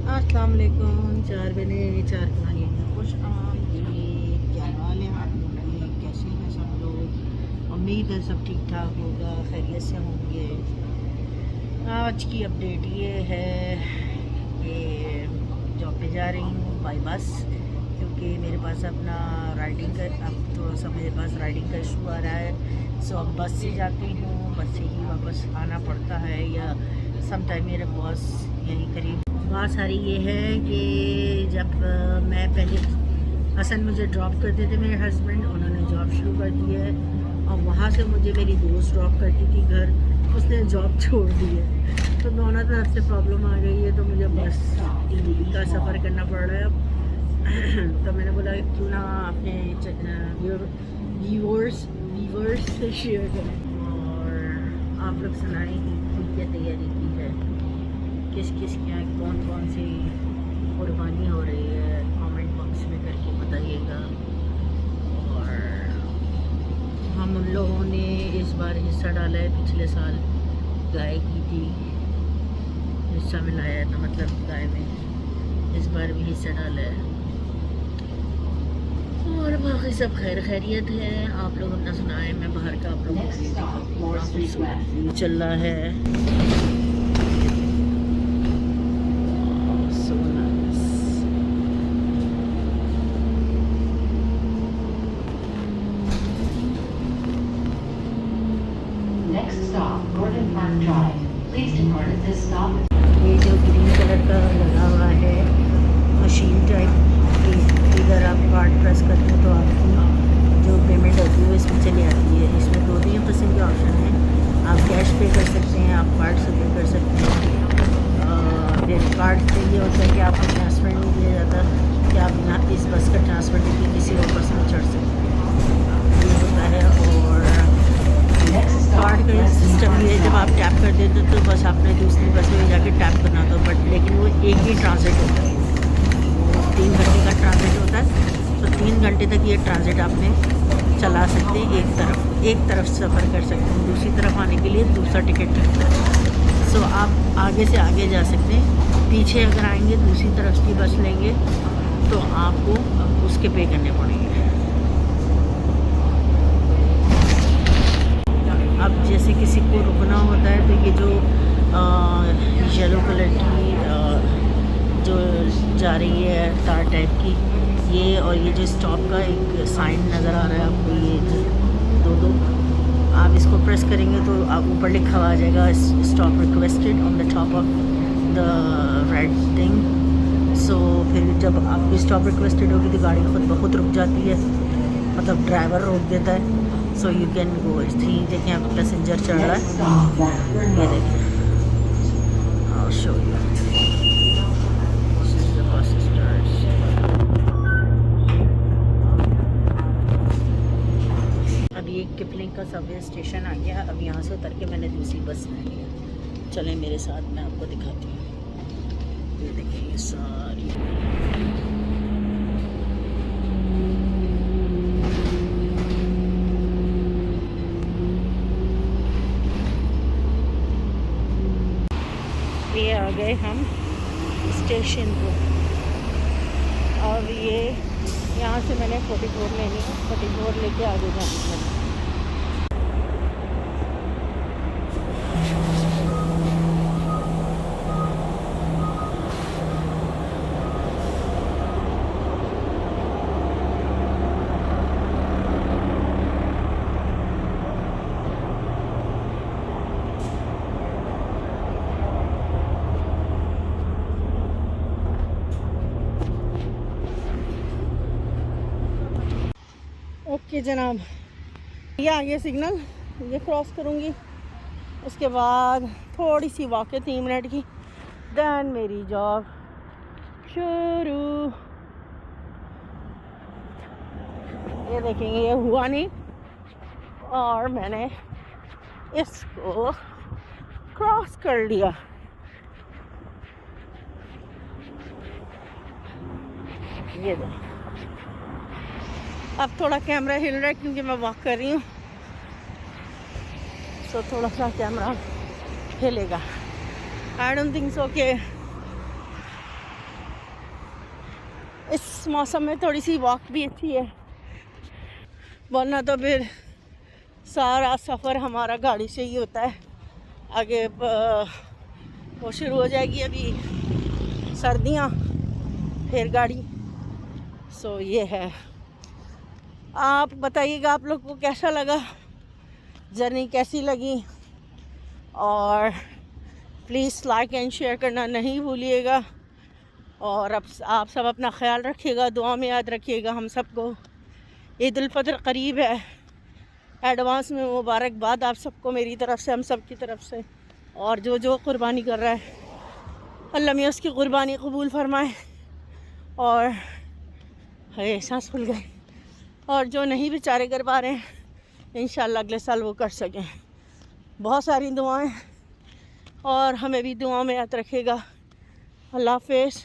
अस्सलाम वालेकुम। 4 बजे 4 कहानियों में खुश आमदीद। क्या हाल है आप लोग के? कैसे हैं सब लोग? उम्मीद है सब ठीक ठाक होगा, खैरियत से होंगे। आज की अपडेट ये है कि जॉब पे जा रही हूँ बाई बस, क्योंकि मेरे पास अपना राइडिंग का अब थोड़ा सा मेरे पास राइडिंग का इशू आ रहा है। सो अब बस से जाती हूँ, बस से ही वापस आना पड़ता है, या समटाइम मेरे बॉस यहीं करीब। बात सारी ये है कि जब मैं पहले हसन मुझे ड्रॉप करते थे, मेरे हस्बैंड, उन्होंने जॉब शुरू कर दी है और वहाँ से मुझे मेरी दोस्त ड्रॉप करती थी घर, उसने जॉब छोड़ दी है। तो दोनों तरफ से प्रॉब्लम आ गई है, तो मुझे बस का सफ़र करना पड़ रहा है अब। तो मैंने बोला क्यों ना अपने व्यूअर्स से शेयर करें और आप लोग सुनाएं कि क्या तैयारी की है, किस किस क्या कौन कौन सी कुर्बानी हो रही है, कमेंट बॉक्स में करके बताइएगा। और हम उन लोगों ने इस बार हिस्सा डाला है, पिछले साल गाय की थी, हिस्सा मिलाया था, मतलब गाय में इस बार भी हिस्सा डाला है। और बाकी सब खैर खैरियत है। आप लोग अपना सुनाएं, मैं बाहर का आप लोगों को चल रहा है। Next stop, Gordon Park Drive. Please depart at this stop. ये जो ग्रीन कलर का लगा हुआ है मशीन टाइप, इधर आप कार्ड प्रेस करते हो तो आपकी जो पेमेंट होती है वो इसमें चली आती है। इसमें 2-3 किस्म के ऑप्शन हैं, आप कैश पे कर सकते हैं, आप कार्ड से पे कर सकते हैं। फिर कार्ड से ये होता है कि आपको ट्रांसफ़र नहीं दिया जाता कि आप यहाँ इस बस का ट्रांसफ़र देके किसी और बस में चढ़ सकते हैं, ये होता है। और कार्ड का सिस्टम ये है, जब आप टैप कर देते तो बस आपने दूसरी बस में जाके टैप करना था, बट लेकिन वो एक ही ट्रांजिट होता है, वो 3 घंटे का ट्रांजिट होता है। तो 3 घंटे तक ये ट्रांजिट आपने चला सकते हैं, एक तरफ सफ़र कर सकते हैं, दूसरी तरफ आने के लिए दूसरा टिकट लगता है। सो आप आगे से आगे जा सकते हैं, पीछे अगर आएंगे दूसरी तरफ की बस लेंगे तो आपको उसके पे करने पड़ेंगे। अब जैसे किसी को रुकना होता है तो ये जो येलो कलर की जो जा रही है तार टाइप की, ये और ये जो स्टॉप का एक साइन नज़र आ रहा है आपको, ये दो आप इसको प्रेस करेंगे तो आप ऊपर लिखा हुआ आ जाएगा stop requested on the top of the red thing. So फिर जब आपकी स्टॉप रिक्वेस्टेड होगी तो गाड़ी खुद ब खुद रुक जाती है, मतलब ड्राइवर रोक देता है। So you can go. थी देखिए यहाँ पे पैसेंजर चढ़ रहा है, ये देखिए, I'll show you. This is the bus starts. अब ये किपलिंग का सबवे स्टेशन आ गया। अब यहाँ से उतर के मैंने दूसरी बस में लिया। चलें मेरे साथ, मैं आपको दिखाती हूँ। ये देखिए ये सारी ये आ गए हम स्टेशन को। अब ये यहाँ से मैंने 44 लेनी है, 44 लेके आगे जाना है। ओके जनाब, ये आ गया सिग्नल, ये क्रॉस करूँगी, उसके बाद थोड़ी सी वॉक है 3 मिनट की, दैन मेरी जॉब शुरू। ये देखेंगे ये हुआ नहीं और मैंने इसको क्रॉस कर लिया। ये देखो, अब थोड़ा कैमरा हिल रहा है क्योंकि मैं वॉक कर रही हूँ, तो थोड़ा सा कैमरा हिलेगा। आई डोंट थिंक सो कि इस मौसम में थोड़ी सी वॉक भी अच्छी है, वरना तो फिर सारा सफ़र हमारा गाड़ी से ही होता है। आगे वो शुरू हो जाएगी अभी सर्दियाँ, फिर गाड़ी। सो ये है। आप बताइएगा आप लोग को कैसा लगा, जर्नी कैसी लगी, और प्लीज़ लाइक एंड शेयर करना नहीं भूलिएगा। और अब आप सब अपना ख्याल रखिएगा, दुआ में याद रखिएगा हम सबको। ईद उल फितर करीब है, एडवांस में मुबारकबाद आप सबको मेरी तरफ से, हम सब की तरफ से। और जो जो कुर्बानी कर रहा है अल्लाह मियाँ उसकी कुर्बानी कबूल फरमाए। और है सांस फूल गई। और जो नहीं बेचारे कर पा रहे हैं इंशाल्लाह अगले साल वो कर सकें। बहुत सारी दुआएं, और हमें भी दुआ में याद रखेगा। अल्लाह हाफ़िज़।